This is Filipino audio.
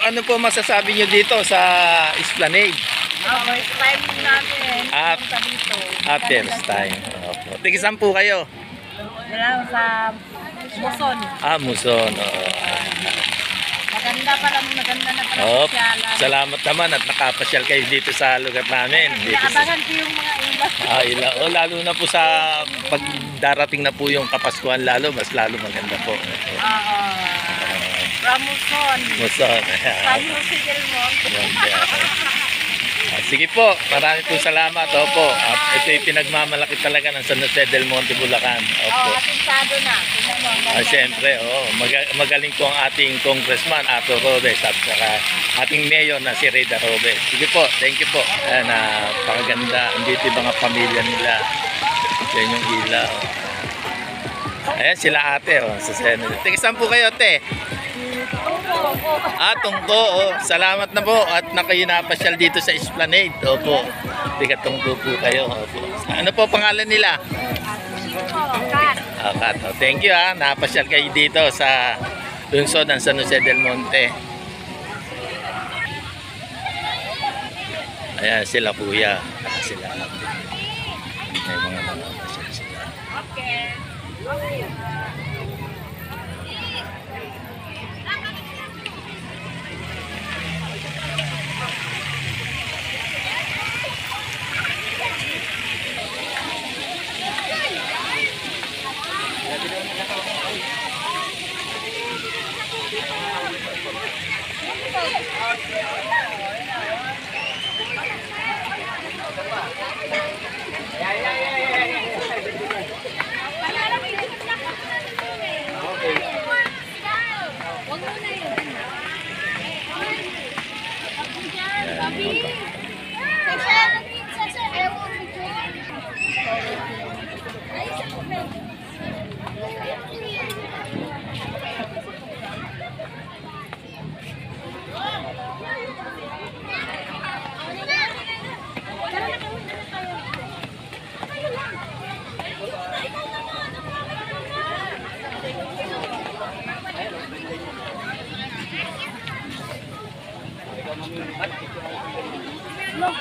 ano po masasabi niyo dito sa Esplanade? First time namin punta dito. First time. Opo. Tigisan po kayo? Wala sa Muson. Muson. Maganda na pala pasyalan. Salamat naman at nakapasyal kayo dito sa lugar namin. Naabangan ko yung mga ilaw. Ilaw. Lalo na po sa pagdarating na po yung Kapaskuhan mas lalo maganda po. From Muson. Muson. From Jose Del Monte. Sige po, marami po salamat. Opo. Ito yung pinagmamalaki talaga ng San Jose del Monte, Bulacan. Opo. Atensado na. Siyempre, magaling po ang ating congressman, Ato Robes, at saka ating mayor na si Reda Robes. Sige po, thank you po. Napakaganda. Andito yung mga pamilya nila. Yan yung ilaw. Ayan sila ate, sa Senate. Tigisan po kayo, te. Tungko. Salamat na po at nakinapasyal dito sa Esplanade. Opo. Tiga tungko po kayo. Opo. Ano po pangalan nila? Kat. Kat. Thank you napasyal kayo dito sa lungsod ng San Jose del Monte. Ayan sila kuya. Sila ate. May mga napasyal sila. Okay. Look.